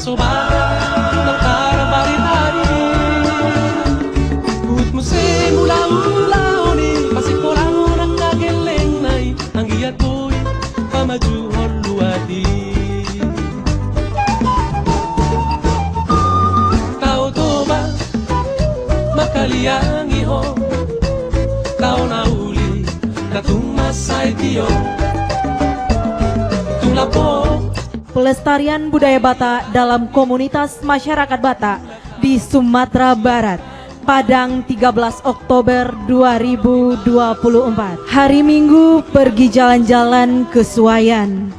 sobat nagkarabaritari Gut musim ulaw-ulaw ni Pasikolang ang nageleng na'y Ang iyat ko'y pamajuhon luwadi Tao to ba makaliang iho Tao na uli na tumasay tiyo Tulapo Pelestarian budaya Batak dalam komunitas masyarakat Batak di Sumatera Barat, Padang 13 Oktober 2024. Hari Minggu pergi jalan-jalan ke Suayan,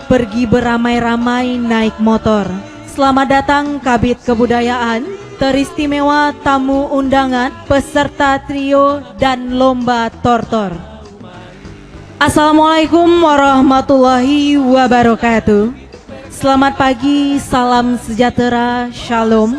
pergi beramai-ramai naik motor. Selamat datang Kabid Kebudayaan, teristimewa tamu undangan, peserta trio dan lomba tortor. Assalamualaikum warahmatullahi wabarakatuh. Selamat pagi, salam sejahtera, shalom.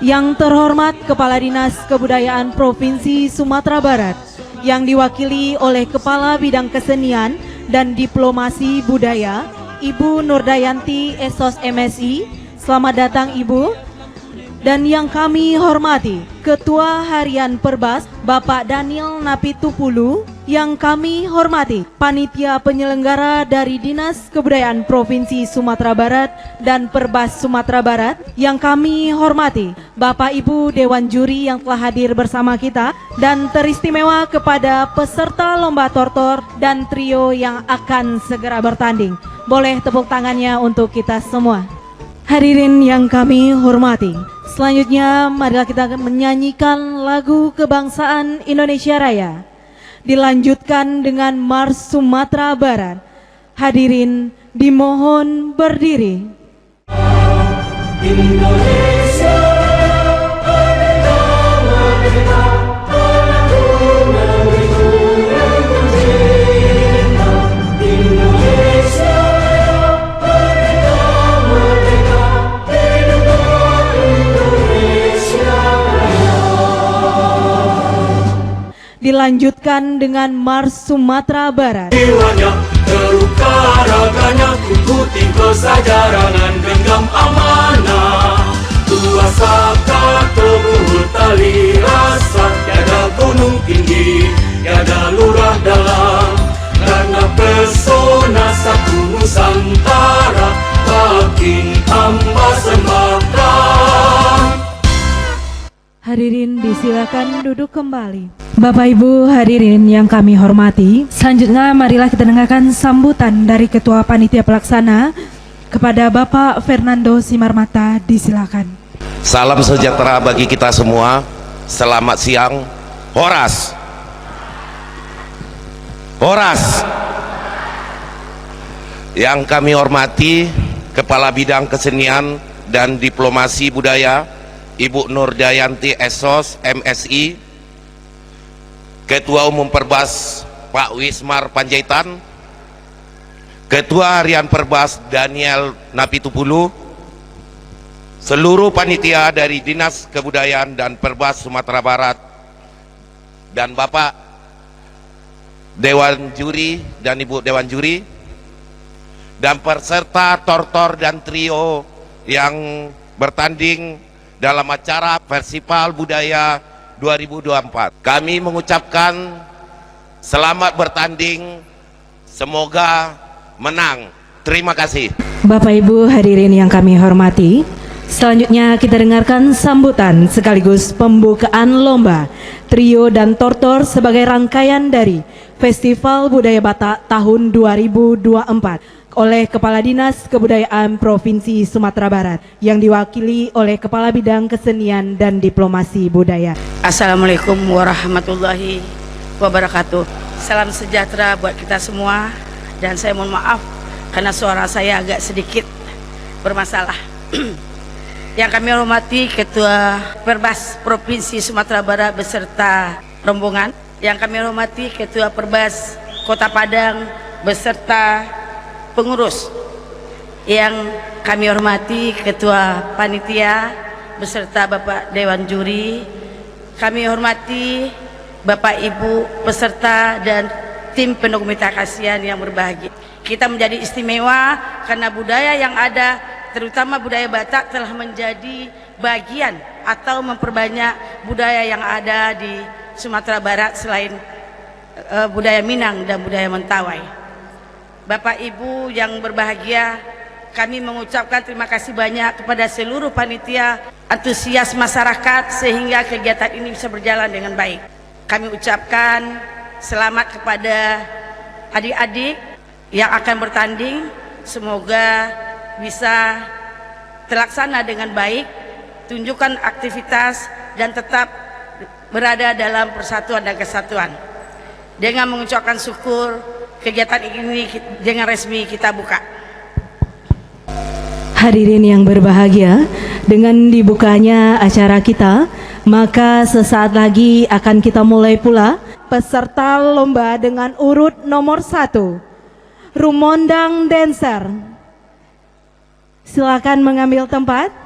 Yang terhormat Kepala Dinas Kebudayaan Provinsi Sumatera Barat yang diwakili oleh Kepala Bidang Kesenian dan Diplomasi Budaya, Ibu Nurdayanti Esos MSI. Selamat datang Ibu. Dan yang kami hormati Ketua Harian Perbas Bapak Daniel Napitupulu, yang kami hormati Panitia Penyelenggara dari Dinas Kebudayaan Provinsi Sumatera Barat dan Perbas Sumatera Barat, yang kami hormati Bapak Ibu Dewan Juri yang telah hadir bersama kita, dan teristimewa kepada peserta lomba tortor dan trio yang akan segera bertanding. Boleh tepuk tangannya untuk kita semua. Hadirin yang kami hormati, selanjutnya marilah kita menyanyikan lagu kebangsaan Indonesia Raya, dilanjutkan dengan Mars Sumatera Barat. Hadirin dimohon berdiri. Indonesia merdeka, merdeka, menanggung negeriku yang tercinta. Indonesia merdeka, merdeka, hiduplah Indonesia Raya. Dilanjutkan dengan Mars Sumatera Barat. Jiwanya terluka raganya, ikuti kesajarangan genggam amanah. Kuasa kata buhul tali rasa, tiada gunung tinggi, tiada lurah dalam. Karena pesona satu Nusantara, makin tambah semakan. Hadirin disilakan duduk kembali. Bapak Ibu hadirin yang kami hormati, selanjutnya marilah kita dengarkan sambutan dari Ketua Panitia Pelaksana kepada Bapak Fernando Simarmata, disilakan. Salam sejahtera bagi kita semua. Selamat siang. Horas. Horas. Yang kami hormati Kepala Bidang Kesenian dan Diplomasi Budaya Ibu Nurdayanti Esos MSI, Ketua Umum Perbas Pak Wismar Panjaitan, Ketua Harian Perbas Daniel Napitupulu, seluruh panitia dari Dinas Kebudayaan dan Perbas Sumatera Barat, dan Bapak Dewan Juri dan Ibu Dewan Juri, dan peserta tortor dan trio yang bertanding dalam acara Festival Budaya 2024. Kami mengucapkan selamat bertanding, semoga menang. Terima kasih. Bapak Ibu hadirin yang kami hormati, selanjutnya kita dengarkan sambutan sekaligus pembukaan lomba trio dan tortor sebagai rangkaian dari Festival Budaya Batak tahun 2024 oleh Kepala Dinas Kebudayaan Provinsi Sumatera Barat yang diwakili oleh Kepala Bidang Kesenian dan Diplomasi Budaya. Assalamualaikum warahmatullahi wabarakatuh. Salam sejahtera buat kita semua, dan saya mohon maaf karena suara saya agak sedikit bermasalah. Yang kami hormati Ketua Perbas Provinsi Sumatera Barat beserta rombongan, yang kami hormati Ketua Perbas Kota Padang beserta pengurus, yang kami hormati Ketua Panitia beserta Bapak Dewan Juri, kami hormati Bapak Ibu peserta dan tim pendokumentasian yang berbahagia. Kita menjadi istimewa karena budaya yang ada terutama budaya Batak telah menjadi bagian atau memperbanyak budaya yang ada di Sumatera Barat selain budaya Minang dan budaya Mentawai. Bapak Ibu yang berbahagia, kami mengucapkan terima kasih banyak kepada seluruh panitia, antusias masyarakat sehingga kegiatan ini bisa berjalan dengan baik. Kami ucapkan selamat kepada adik-adik yang akan bertanding, semoga bisa terlaksana dengan baik, tunjukkan aktivitas dan tetap berada dalam persatuan dan kesatuan. Dengan mengucapkan syukur, kegiatan ini dengan resmi kita buka. Hadirin yang berbahagia, dengan dibukanya acara kita, maka sesaat lagi akan kita mulai pula peserta lomba dengan urut nomor 1, Rumondang Dancer. Silakan mengambil tempat.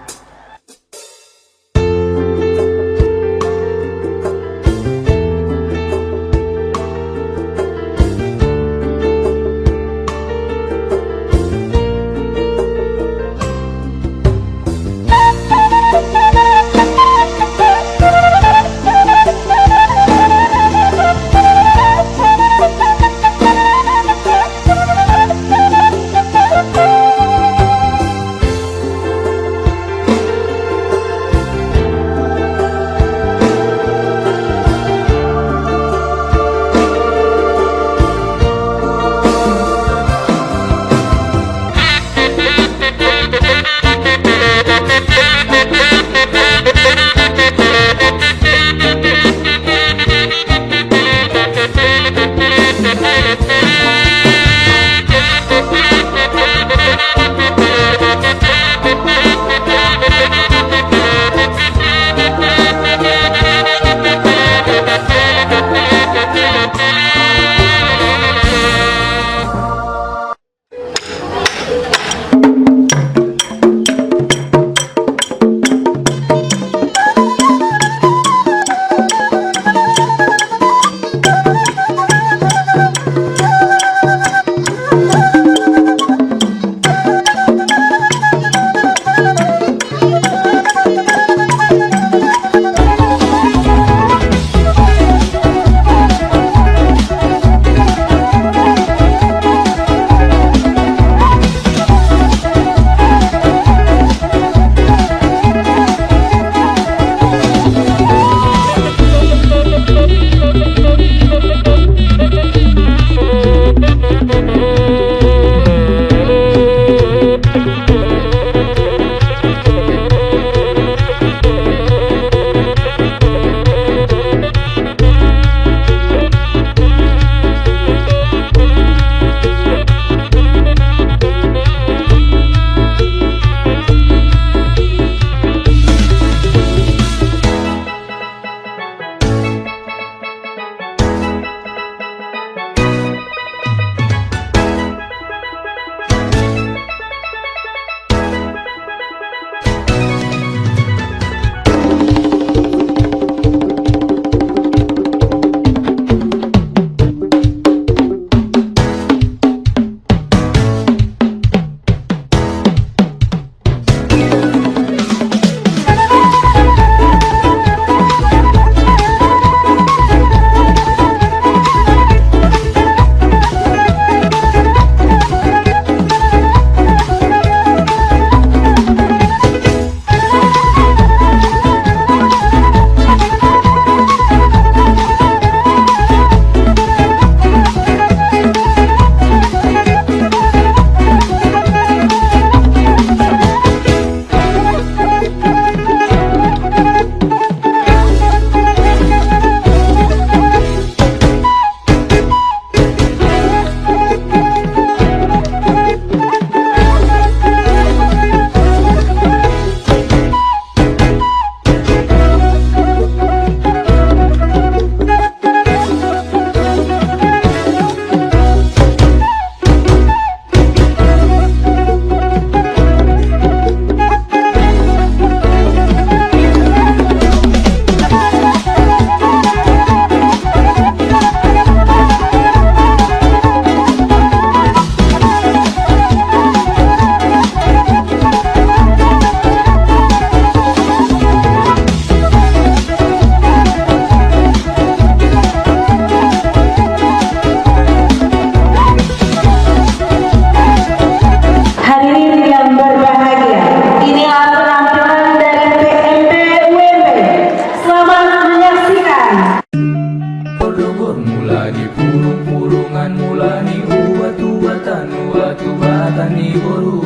Boru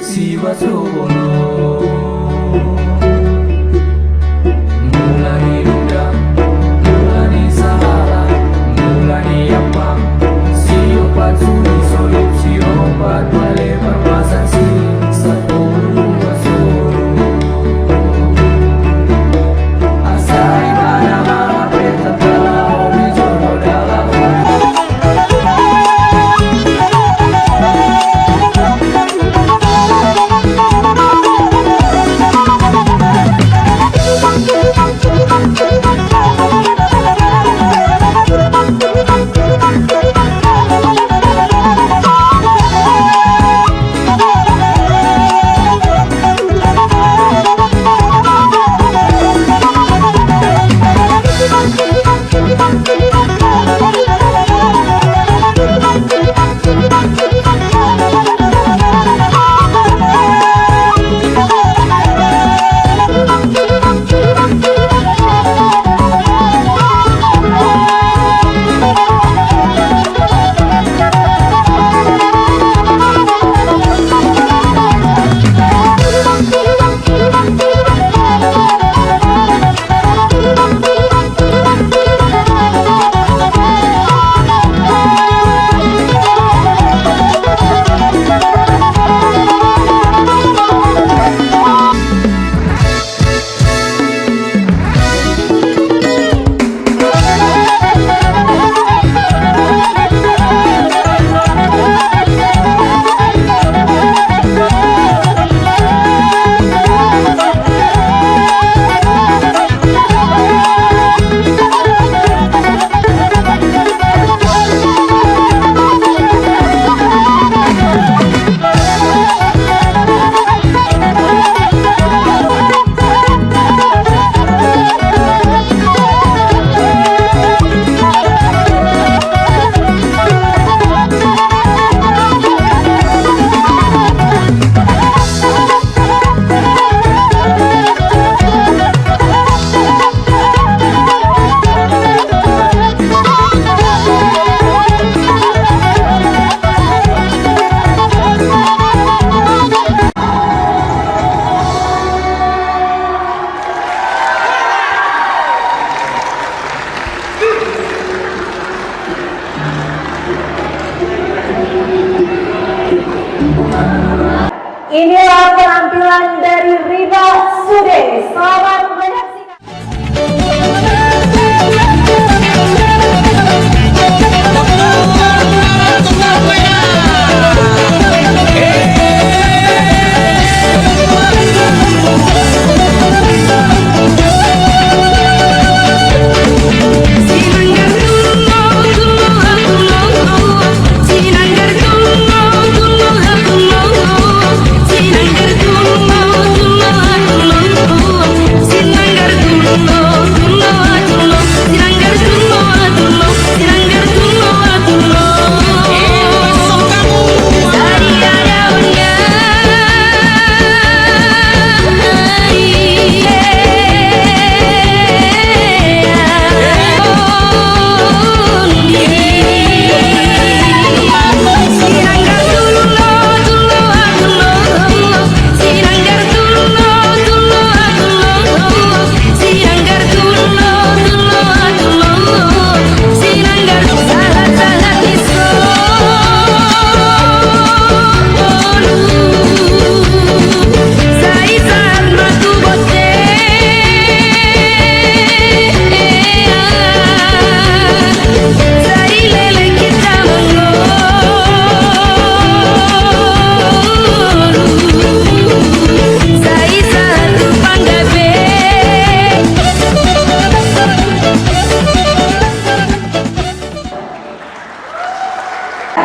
Siwasono Mulai duda Mulai sahala Mulai apa Siopat suri solip Siopat bale perpasan si Sepuluh wasoro Asai mana-mana Peta telah Omi jodoh dalam Inilah penampilan dari Rina Sude. Selamat menyaksikan.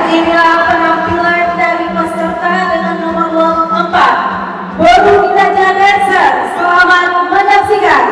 Inilah penampilan dari peserta dengan nomor 4 Boru Raja Dancer. Selamat menyaksikan.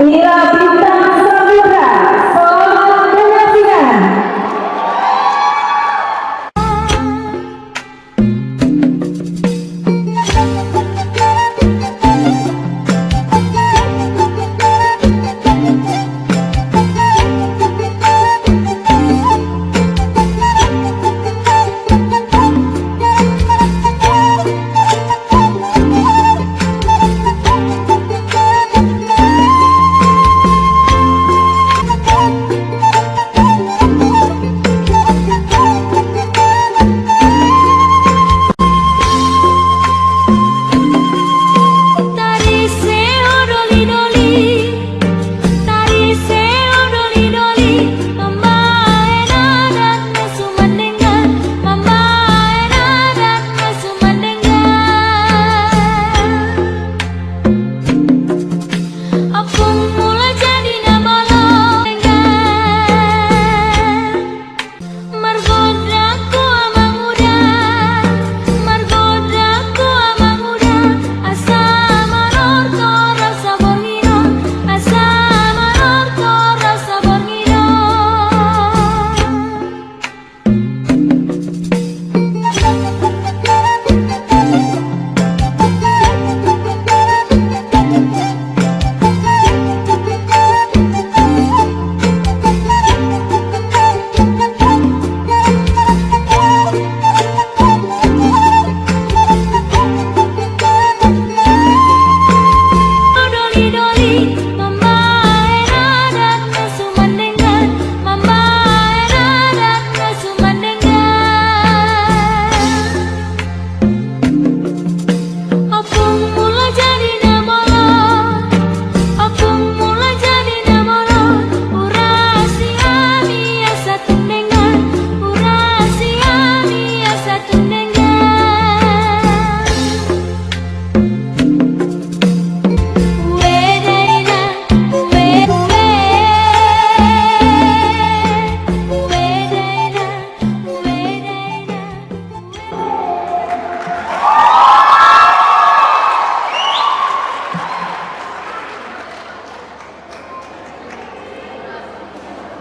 Ira Bintang Samudra, selamat menyaksikan.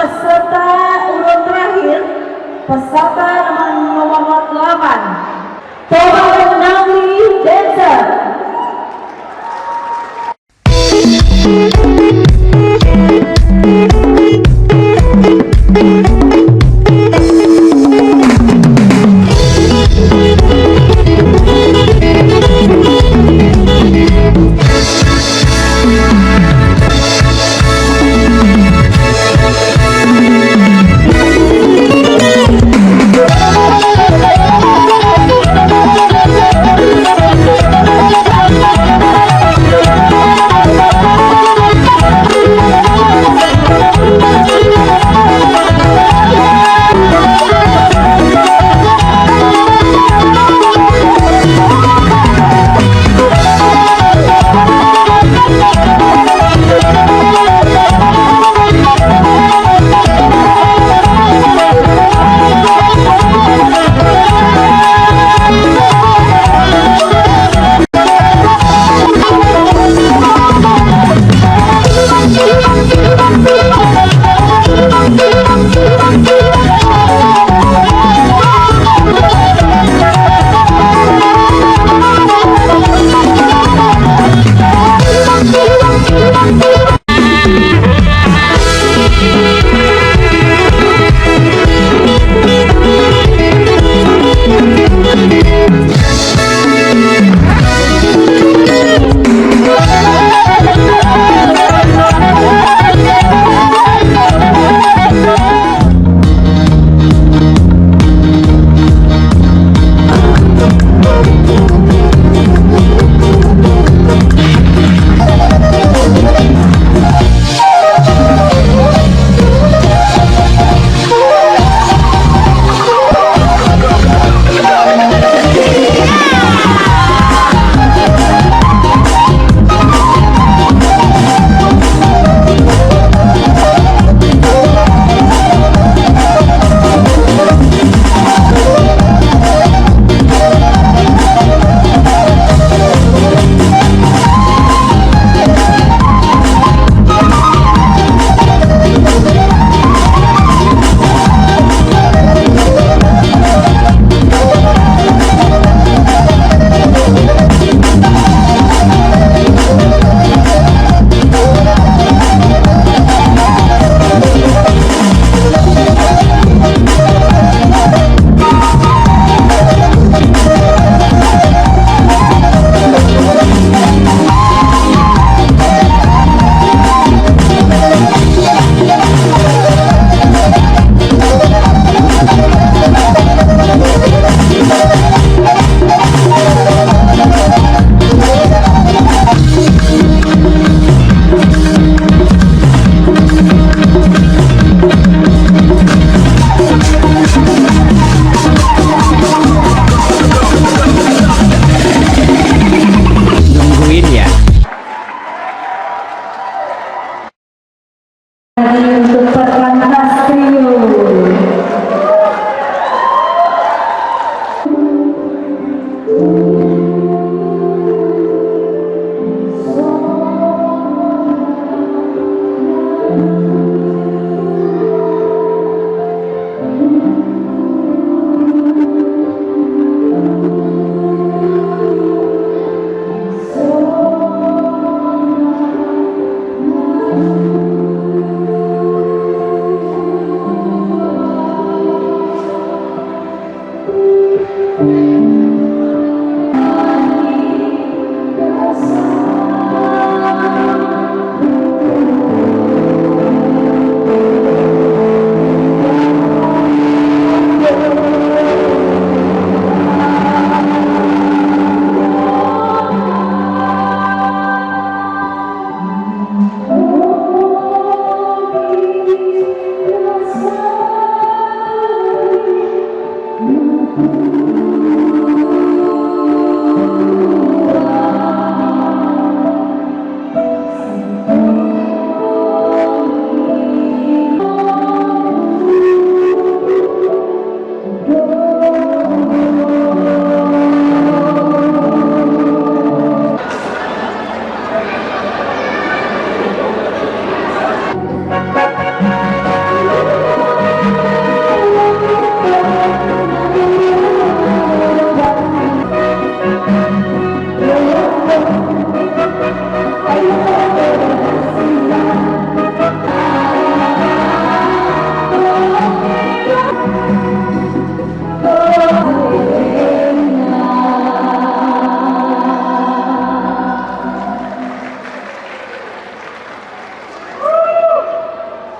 Peserta urut terakhir, peserta nomor 8, Tohar Nawi Dancer.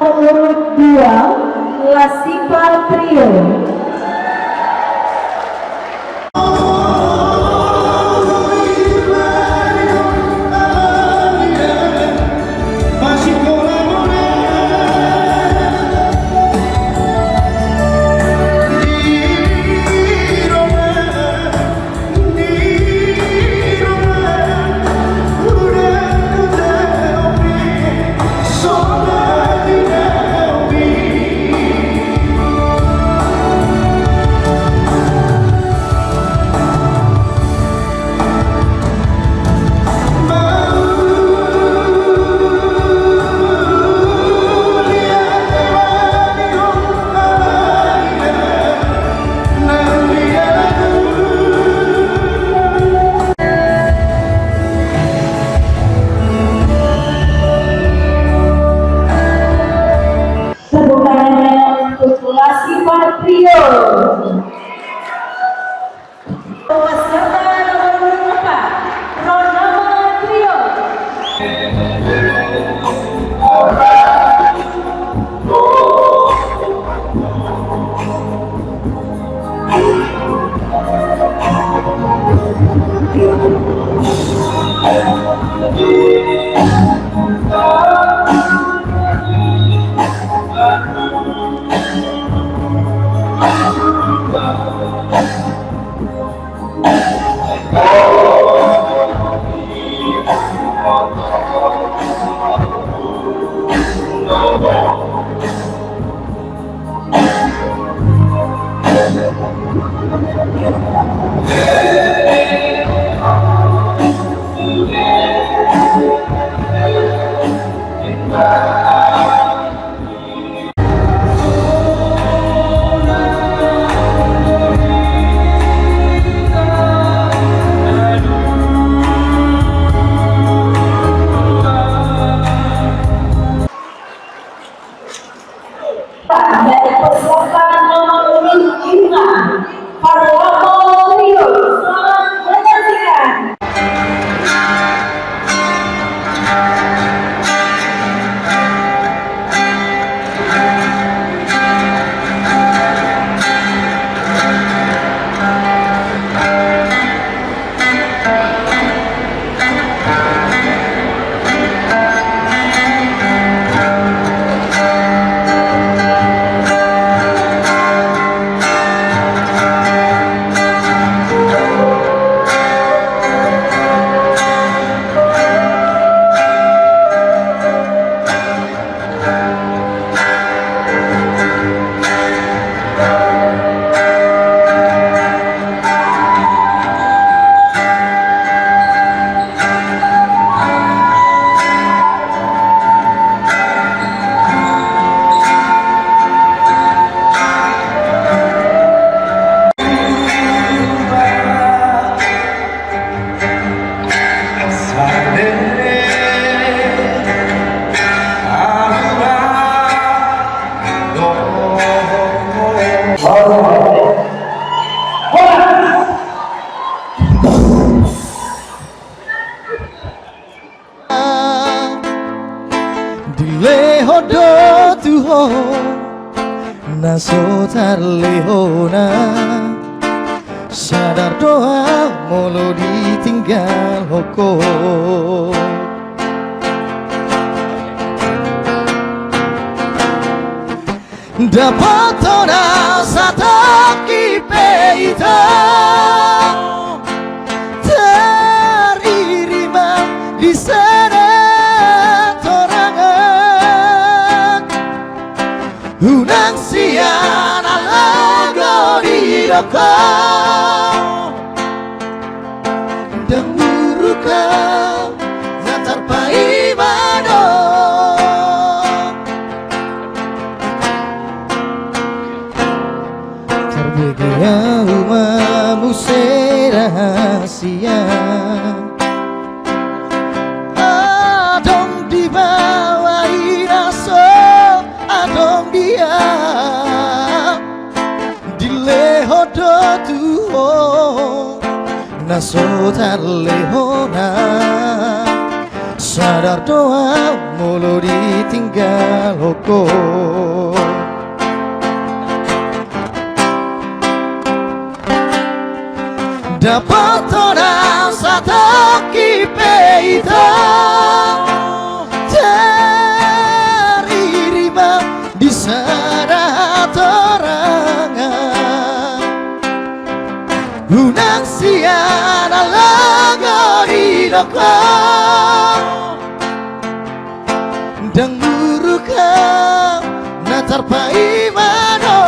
Urut 2 Lasipar Trio. Lasipar Trio. Peserta nomor 4 Pronama Trio. Dari peserta nomor urut 5 Parlamo Trio. Selamat menyaksikan. Dilehodo tuho nasotar lehona sadar doa molo ditinggal hoko dapat tora satu kipeita teririma di sana torangan unang sian alago di doko dan murukau natar paimano terbegaya umamu rahasia adong di bawah inaso adong dia di lehodo tuho naso tarlehona sadar doa mulu di tinggal loko. Dapat orang satu kipeita terima di sana torangan unang siana langori doko dan muruka natar paimano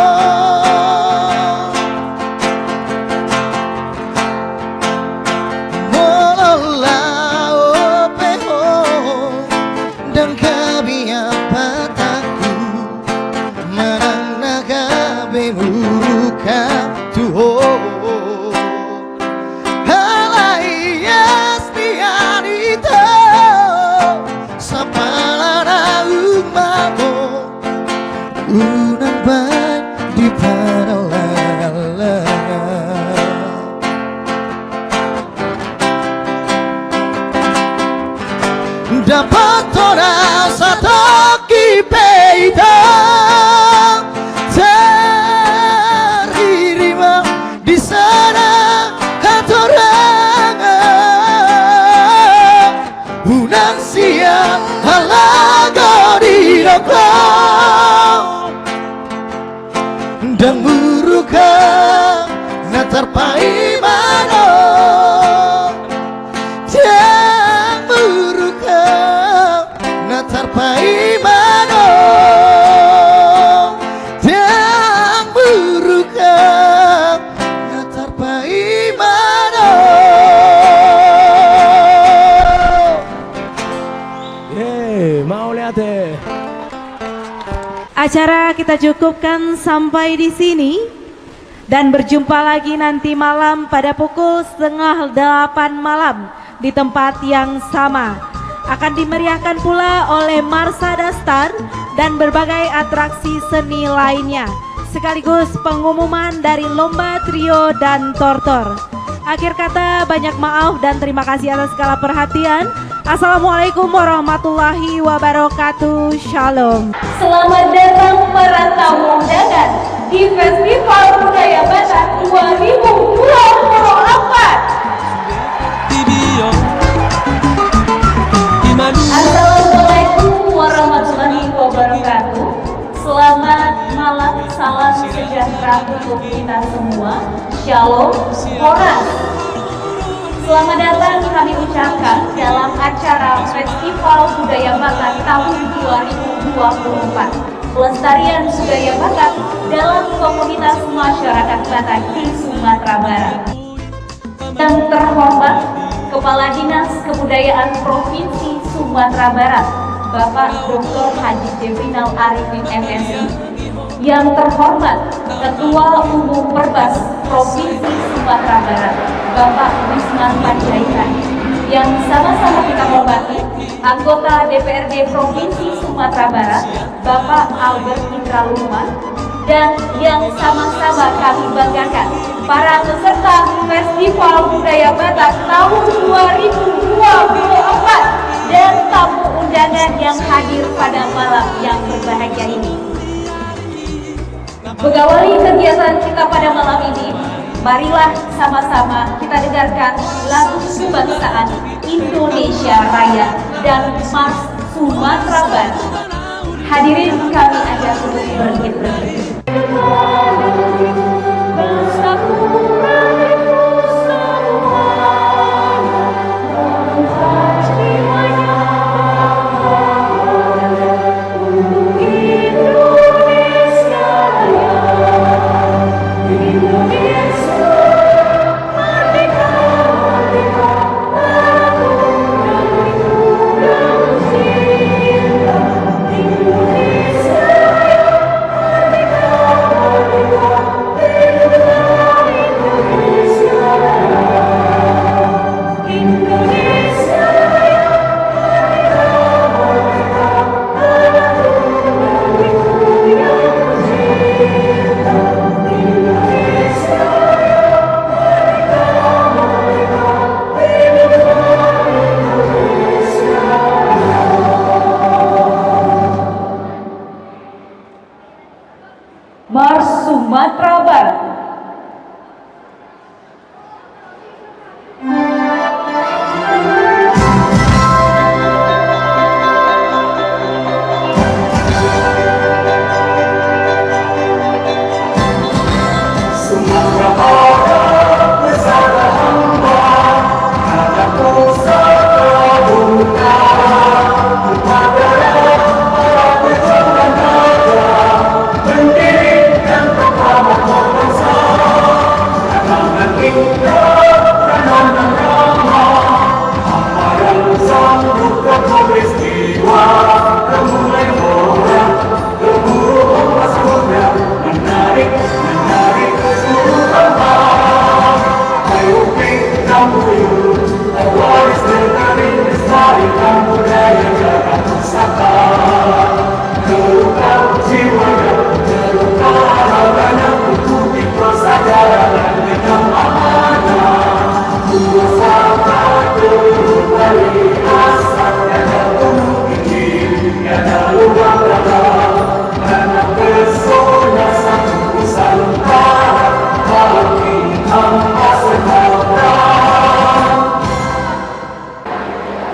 dan kami apa takut menang naga bemuruka tuho halayas tianito sapalana umamu unang baik di paralala dapat orang satu kipeita terima di sana katorangan unang siang halago di doko dan muruka natar paimano dan muruka natar paimano dan muruka natar paimano. Mau lihat deh. Acara kita cukupkan sampai di sini dan berjumpa lagi nanti malam pada pukul 7:30 malam di tempat yang sama. Akan dimeriahkan pula oleh Marsada Star dan berbagai atraksi seni lainnya, sekaligus pengumuman dari lomba trio dan tortor. Akhir kata, banyak maaf dan terima kasih atas segala perhatian. Assalamualaikum warahmatullahi wabarakatuh. Shalom. Selamat datang para tamu undangan di Festival Budaya Batak 2024. Tibio Imanu Assalamualaikum warahmatullahi wabarakatuh. Selamat malam, salam sejahtera untuk kita semua. Shalom, Horas. Selamat datang kami ucapkan dalam acara Festival Budaya Batak tahun 2024. Pelestarian budaya Batak dalam komunitas masyarakat Batak di Sumatera Barat. Yang terhormat Kepala Dinas Kebudayaan Provinsi Sumatera Barat, Bapak Dr. Haji Jefrinal Arifin MSI. Yang terhormat Ketua Umum Perbas Provinsi Sumatera Barat, Bapak Wisman Panjaitan. Yang sama-sama kita hormati anggota DPRD Provinsi Sumatera Barat, Bapak Albert Indra Lukman. Dan yang sama-sama kami banggakan, para peserta Festival Budaya Batak tahun 2024 dan tamu undangan yang hadir pada malam yang berbahagia ini. Mengawali kegiatan kita pada malam ini, marilah sama-sama kita dengarkan lagu kebangsaan Indonesia Raya dan Mars Sumatera Barat. Hadirin kami ajak untuk berhenti. Indonesia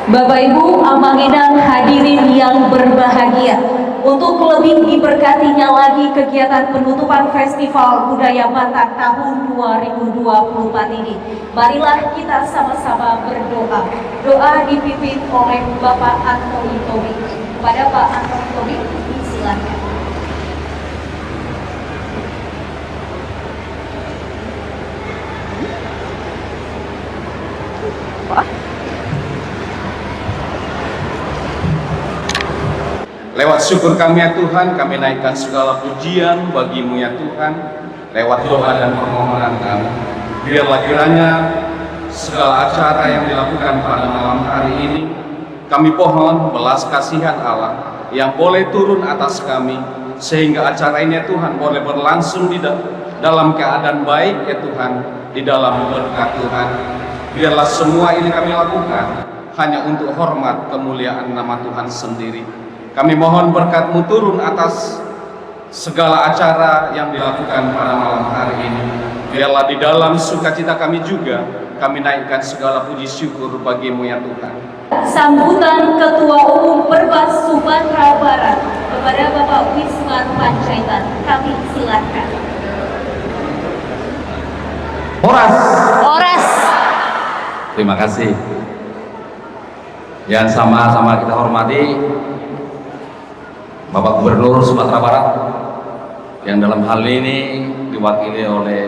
Bapak Ibu Amangedan hadirin yang berbahagia, untuk lebih diberkatinya lagi kegiatan penutupan Festival Budaya Batak tahun 2024 ini, marilah kita sama-sama berdoa. Doa dipimpin oleh Bapak Antoni Tobing. Kepada Pak Antoni Tobing, silakan. Lewat syukur kami ya Tuhan, kami naikkan segala pujian bagimu ya Tuhan. Lewat doa dan permohonan kami, biarlah kiranya segala acara yang dilakukan pada malam hari ini, kami pohon belas kasihan Allah yang boleh turun atas kami, sehingga acara ini ya Tuhan boleh berlangsung dalam keadaan baik ya Tuhan, di dalam berkat Tuhan. Biarlah semua ini kami lakukan hanya untuk hormat kemuliaan nama Tuhan sendiri. Kami mohon berkat-Mu turun atas segala acara yang dilakukan pada malam hari ini. Biarlah di dalam sukacita kami juga, kami naikkan segala puji syukur bagi-Mu ya Tuhan. Sambutan Ketua Umum Perbas Sumatera Barat kepada Bapak Wisman Panjaitan, kami silakan. Horas. Terima kasih. Yang sama-sama kita hormati Bapak Gubernur Sumatera Barat, yang dalam hal ini diwakili oleh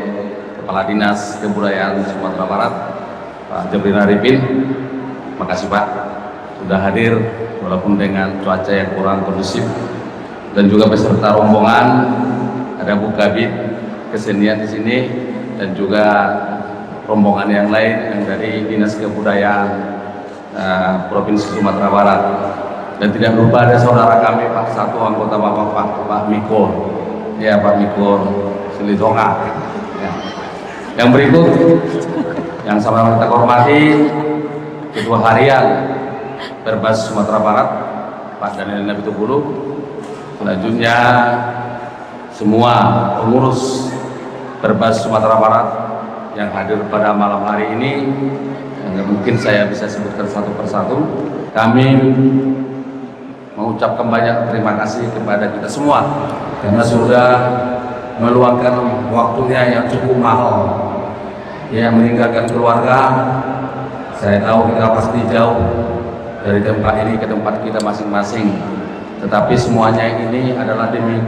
Kepala Dinas Kebudayaan Sumatera Barat, Pak Jabrin Arifin. Makasih Pak sudah hadir walaupun dengan cuaca yang kurang kondusif, dan juga beserta rombongan ada Bu Kabid Kesenian di sini, dan juga rombongan yang lain yang dari Dinas Kebudayaan Provinsi Sumatera Barat. Dan tidak lupa ada saudara kami Pak Satu anggota Pak Mikor, ya Pak Mikor Silitonga. Ya. Yang berikut yang sama kita hormati Ketua Harian Perbas Sumatera Barat Pak Daniel Nabitubulu. Selanjutnya semua pengurus Perbas Sumatera Barat yang hadir pada malam hari ini, yang mungkin saya bisa sebutkan satu persatu. Kami mengucapkan banyak terima kasih kepada kita semua karena sudah meluangkan waktunya yang cukup mahal, ya, meninggalkan keluarga. Saya tahu kita pasti jauh dari tempat ini ke tempat kita masing-masing, tetapi semuanya ini adalah demi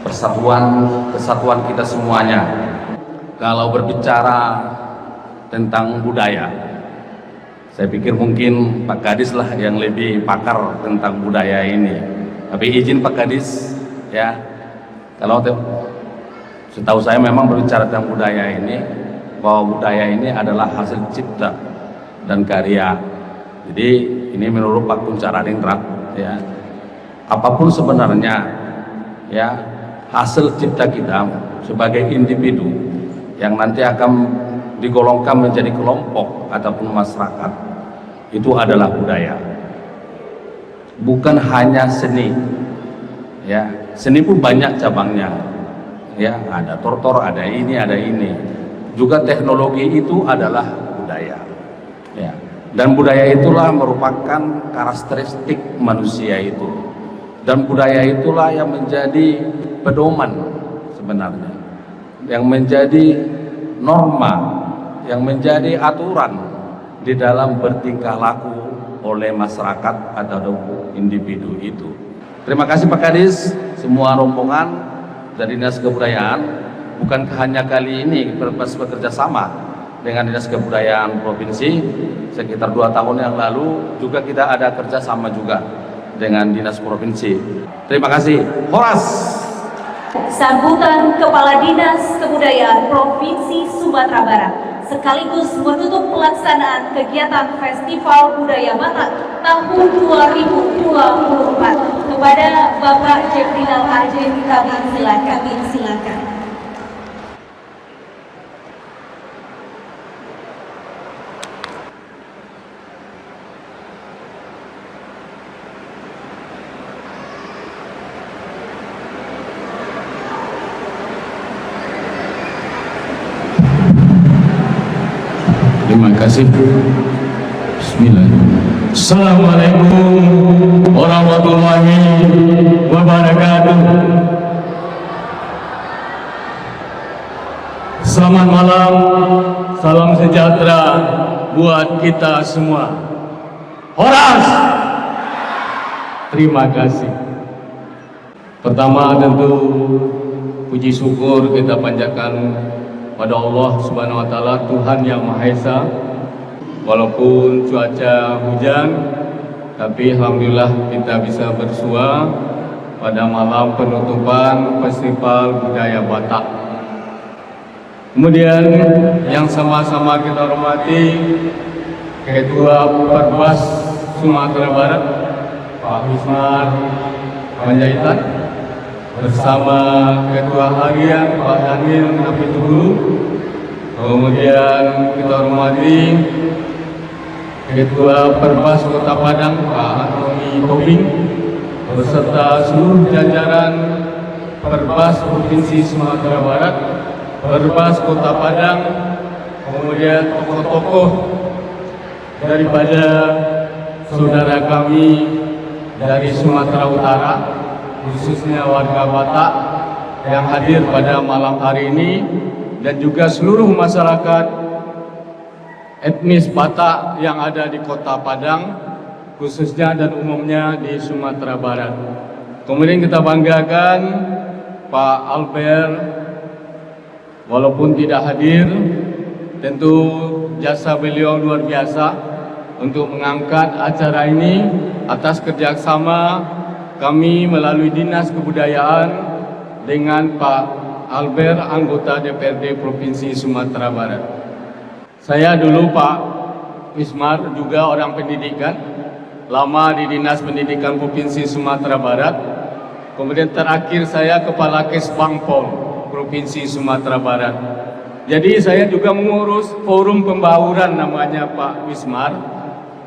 persatuan, kesatuan kita semuanya. Kalau berbicara tentang budaya, saya pikir mungkin Pak Kadis lah yang lebih pakar tentang budaya ini. Tapi izin Pak Kadis, ya, kalau setahu saya memang berbicara tentang budaya ini, bahwa budaya ini adalah hasil cipta dan karya. Jadi ini menurut Pak Kuncharadingrat, ya, apapun sebenarnya, ya, hasil cipta kita sebagai individu yang nanti akan digolongkan menjadi kelompok ataupun masyarakat, itu adalah budaya, bukan hanya seni, ya. Seni pun banyak cabangnya, ya, ada tortor, ada ini, juga teknologi itu adalah budaya, ya. Dan budaya itulah merupakan karakteristik manusia itu, dan budaya itulah yang menjadi pedoman sebenarnya, yang menjadi norma, yang menjadi aturan di dalam bertingkah laku oleh masyarakat atau individu itu. Terima kasih Pak Kadis, semua rombongan dari Dinas Kebudayaan. Bukan hanya kali ini Perbas bekerja sama, dengan Dinas Kebudayaan Provinsi sekitar 2 tahun yang lalu. Juga kita ada kerjasama juga dengan Dinas Provinsi. Terima kasih. Horas. Sambutan Kepala Dinas Kebudayaan Provinsi Sumatera Barat sekaligus menutup pelaksanaan kegiatan Festival Budaya Batak tahun 2024 kepada Bapak Jefrinal Arjen, kami silakan. Terima kasih. Bismillah. Assalamualaikum warahmatullahi wabarakatuh. Selamat malam, salam sejahtera buat kita semua. Horas. Terima kasih. Pertama tentu puji syukur kita panjatkan pada Allah Subhanahu wa Ta'ala, Tuhan yang Maha Esa. Walaupun cuaca hujan, tapi alhamdulillah kita bisa bersua pada malam penutupan Festival Budaya Batak. Kemudian yang sama-sama kita hormati Ketua Perbas Sumatera Barat Pak Wismar Panjaitan, bersama Ketua Harian Pak Daniel Napitulu. Kemudian kita hormati Ketua Perbas Kota Padang Pak Antoni Tobing, beserta seluruh jajaran Perbas Provinsi Sumatera Barat, Perbas Kota Padang, kemudian tokoh-tokoh daripada saudara kami dari Sumatera Utara, khususnya warga Batak yang hadir pada malam hari ini, dan juga seluruh masyarakat etnis Batak yang ada di Kota Padang khususnya dan umumnya di Sumatera Barat. Kemudian kita banggakan Pak Albert, walaupun tidak hadir, tentu jasa beliau luar biasa untuk mengangkat acara ini atas kerjasama kami melalui Dinas Kebudayaan dengan Pak Albert, anggota DPRD Provinsi Sumatera Barat. Saya dulu Pak Wismar juga orang pendidikan, lama di Dinas Pendidikan Provinsi Sumatera Barat. Kemudian terakhir saya Kepala Kesbangpol Provinsi Sumatera Barat. Jadi saya juga mengurus forum pembauran namanya Pak Wismar.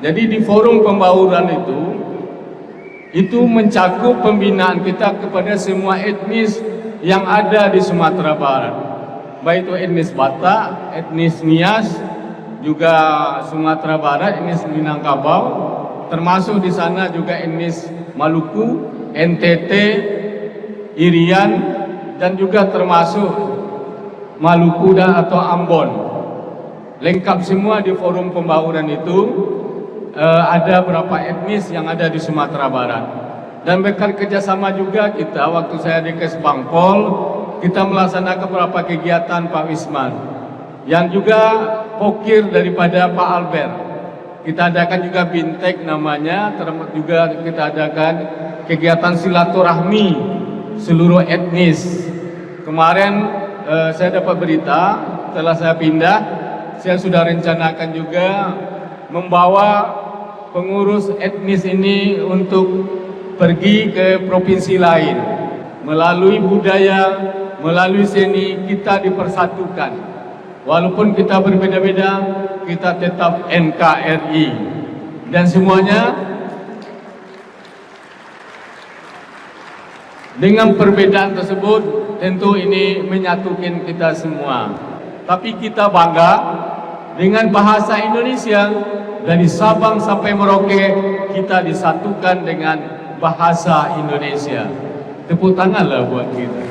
Jadi di forum pembauran itu mencakup pembinaan kita kepada semua etnis yang ada di Sumatera Barat, baik itu etnis Batak, etnis Nias, juga Sumatera Barat, etnis Minangkabau, termasuk di sana juga etnis Maluku, NTT, Irian, dan juga termasuk Maluku dan atau Ambon. Lengkap semua di forum pembauran itu. Ada berapa etnis yang ada di Sumatera Barat. Dan berkat kerjasama juga kita, waktu saya di Kesbangpol, kita melaksanakan beberapa kegiatan Pak Wisman, yang juga pokir daripada Pak Albert. Kita adakan juga bintek namanya, juga kita adakan kegiatan silaturahmi seluruh etnis. Kemarin saya dapat berita, setelah saya pindah, saya sudah rencanakan juga membawa pengurus etnis ini untuk pergi ke provinsi lain. Melalui budaya, melalui seni, kita dipersatukan. Walaupun kita berbeda-beda, kita tetap NKRI. Dan semuanya dengan perbedaan tersebut, tentu ini menyatukan kita semua. Tapi kita bangga dengan bahasa Indonesia. Dari Sabang sampai Merauke kita disatukan dengan bahasa Indonesia. Tepuk tanganlah buat kita.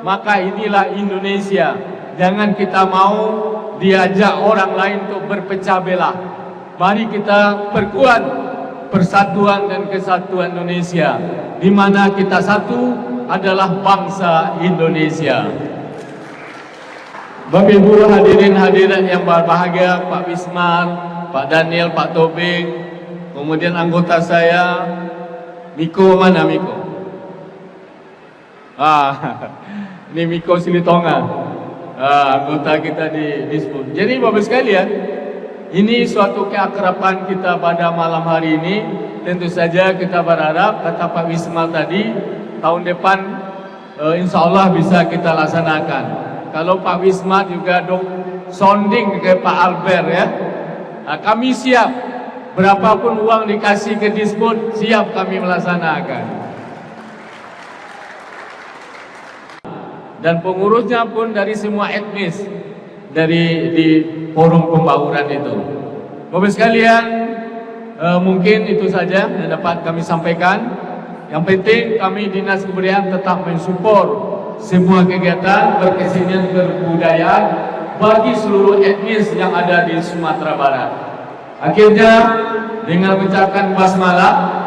Maka inilah Indonesia. Jangan kita mau diajak orang lain untuk berpecah belah. Mari kita perkuat persatuan dan kesatuan Indonesia, di mana kita satu adalah bangsa Indonesia. Bapak Ibu hadirin hadirat yang berbahagia, Pak Wisman, Pak Daniel, Pak Tobing, kemudian anggota saya, Miko, mana Miko? Ini Miko Silitonga, anggota kita di Disput. Jadi Bapak sekalian, ini suatu keakraban kita pada malam hari ini. Tentu saja kita berharap, kata Pak Wisman tadi, tahun depan insya Allah bisa kita laksanakan. Kalau Pak Wisma juga sounding ke Pak Albert ya, kami siap, berapapun uang dikasih ke Disput, siap kami melaksanakan. Dan pengurusnya pun dari semua etnis di forum pembauran itu. Bapak sekalian, mungkin itu saja yang dapat kami sampaikan. Yang penting kami Dinas Kebudayaan tetap mensupport semua kegiatan berkesenian kebudayaan bagi seluruh etnis yang ada di Sumatera Barat. Akhirnya dengan mengucapkan basmalah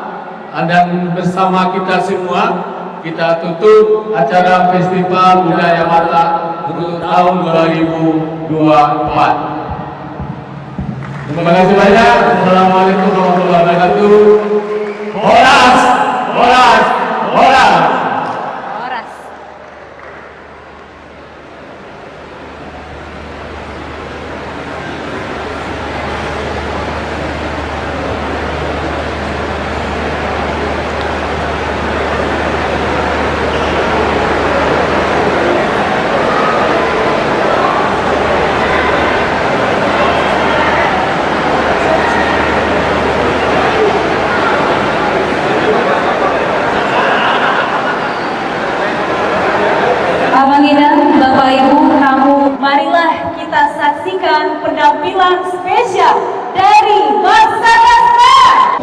dan bersama kita semua kita tutup acara Festival Budaya Batak untuk tahun 2024. Terima kasih banyak. Assalamualaikum warahmatullahi wabarakatuh. Horas, horas, horas. Bapak Ibu tamu, marilah kita saksikan penampilan spesial dari masyarakat.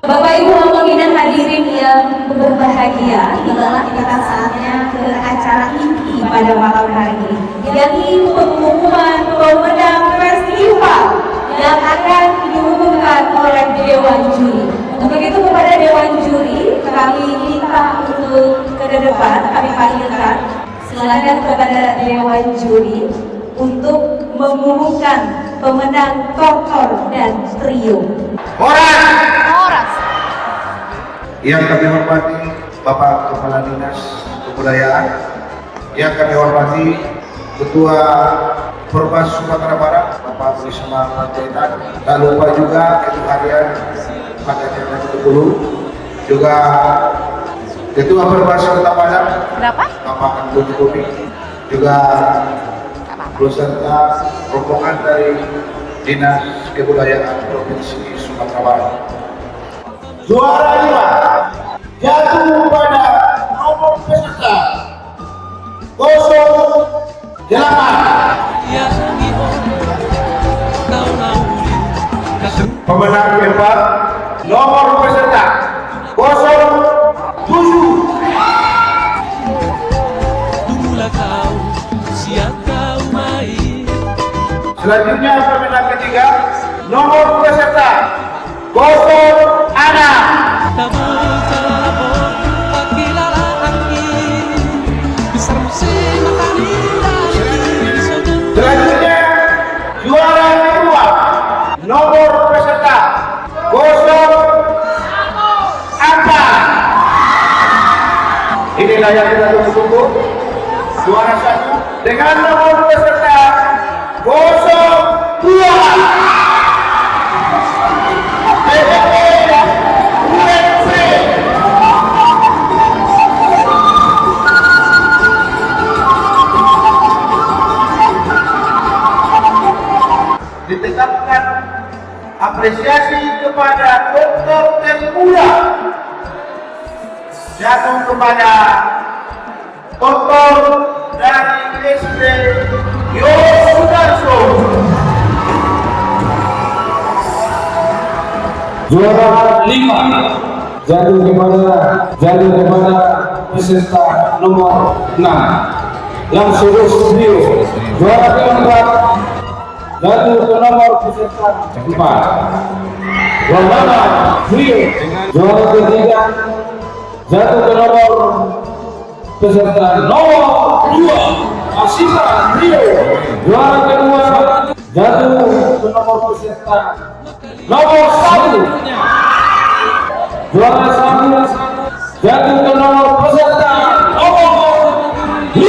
Bapak Ibu hadirin hadirin yang berbahagia, inilah kita saatnya ke acara inti pada malam hari ini, yakni pengumuman pemenang festival yang akan diumumkan oleh Dewan Juri. Untuk itu kepada Dewan Juri kami minta untuk ke depan, kami panggilkan. Silakan kepada Dewan Juri untuk mengumumkan pemenang kokor dan trio. Yang kami hormati Bapak Kepala Dinas Kebudayaan, yang kami hormati Ketua Perbas Sumatera Barat Bapak Wisma Panjaitan, tak lupa juga Ketua Harian Pak Daniel Ketepulu, juga Ketua Perbas Kota Padang Bapak Antoni Kopi, juga beserta rombongan dari Dinas Kebudayaan Provinsi Sumatera Barat. Juara 5 jatuh pada nomor peserta 08. Pemenang keempat nomor peserta 07. Selanjutnya pemenang ketiga nomor peserta 06. Selanjutnya inilah yang kita tunggu-tunggu. Juara 1 dengan nomor peserta 02 ditetapkan apresiasi kepada Dr. Termuda jatuh kepada Dr. dari SD Yosudarso. Juara 5 jatuh kepada peserta nomor 6 Lamsurus Rio. Juara keempat jatuh ke nomor peserta 4 Wahana Rio. Juara ketiga jatuh ke nomor peserta nomor 2 Asita Rio. Juara kedua jatuh ke nomor peserta nomor 1. Juara 1 jatuh ke nomor peserta nomor 5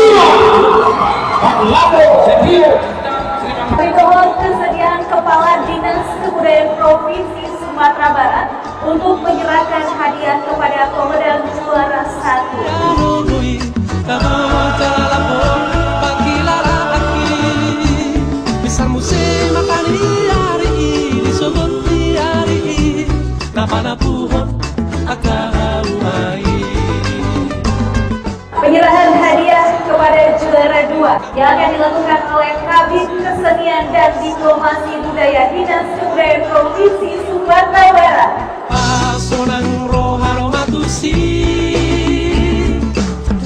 Labo Rio. Berikut kesediaan Kepala Dinas Kebudayaan Provinsi Sumatera Barat untuk menyerahkan hadiah kepada pemenang juara 1. Penyerahan hadiah kepada juara 2 yang akan dilakukan oleh Kabid Kesenian dan Diplomasi Budaya Dinas Kebudayaan Provinsi Sumatera Barat. Sonang rohano matusi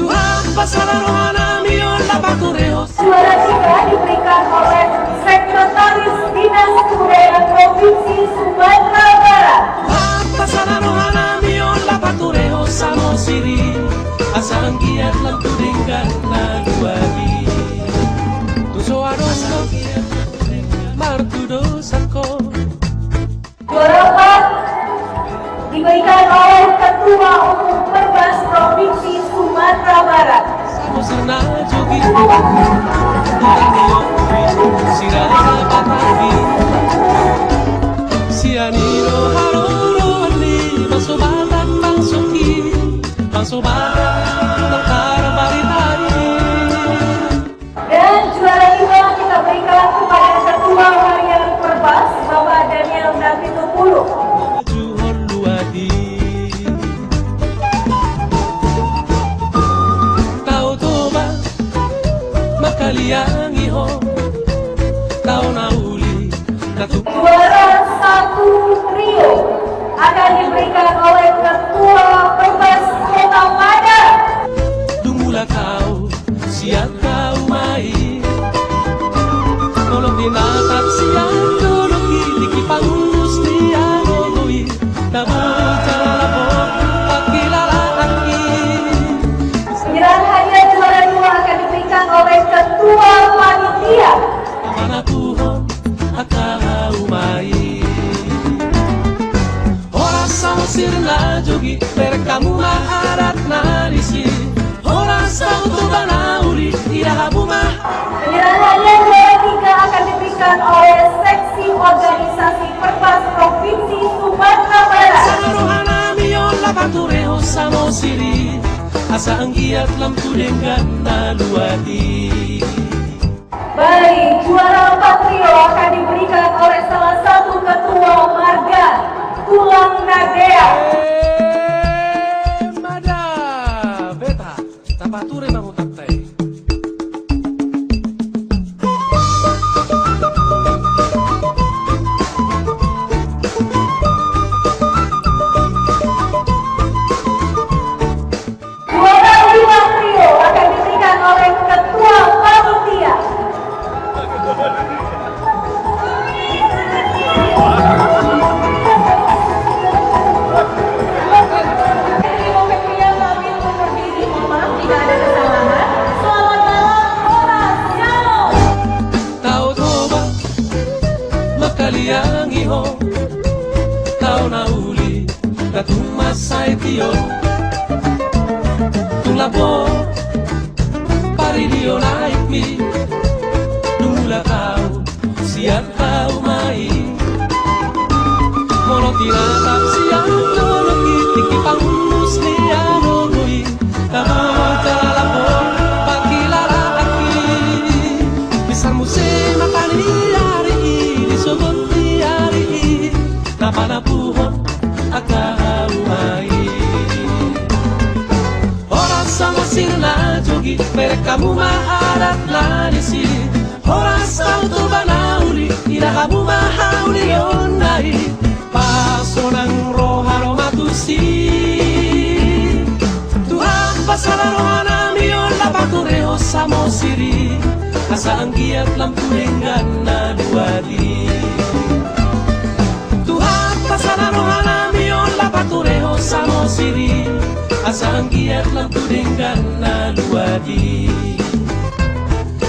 Tuhan pasara rohana mion lapatureo. Juara 3 diberikan oleh Sekretaris Dinas Kebudayaan Provinsi Sumatera Barat. Tuhan pasara rohana mion lapatureo samo siri asal giat lampu denggan na duadi tuso adoso martudo sako. Juara 4 diberikan oleh Ketua Umum Perbas Provinsi Sumatera Barat. Samo sirna jogi sirana patabi sianiro haroro ni masobalan bangsoki bangsobalan tentara baritari. Dan juara 5 kita berikan kepada Ketua Harian Perbas Bapak Daniel Davitupulu. Juhon luadi tau toba makaliang iho tau nauli katu. Juara 1 trio akan diberikan oleh Ketua Perbas Kota Padang. Dumula kau siap kau mai nolok dinatat siap nolok iliki pangus dia noloi tabur jalapor pakilala aki. Penyerahan hadiah juara 2 akan diberikan oleh Ketua Panitia. Mana Tuhan akau mai ora sao sirna jogi berkamu maharat nalisi ora sao toba nauli ira buma. Penyerahan hadiah juara 3 akan diberikan oleh Seksi Organisasi Perbas Provinsi Sumatera Barat. Sarohana mion lapatureo samo siri asa anggiat lampu denggan na luadi. Baik, juara 4 trio akan diberikan oleh salah satu Ketua Marga Tulang Nadea. Mada beta tapature mamutaktai. Juara 5 trio akan diberikan oleh Ketua Panitia. Tau toba makaliang iho tau nauli katumasay tiyo. labo paridio naik mi dumula kau siap kau main mono tinatap siap jono kitiki pangus liano nui kamu labo pakilara aki bisa musim makani hari ini sogonti hari ini napana puho akau main orang sama sirna jogi mereka maharat lalisi orang sauto banauli ira kamu mahauli onai pasonang roharo matusi Tuhan pasala rohana mion lapatureo samosiri asa anggiat lampu lenggana duadi Tuhan pasala rohana mion lapatureo samosiri asa anggiat lampu lenggana duadi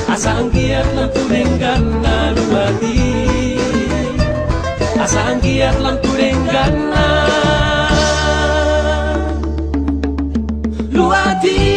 asa anggiat lampu lenggana duadi asa anggiat lampu lenggana luadi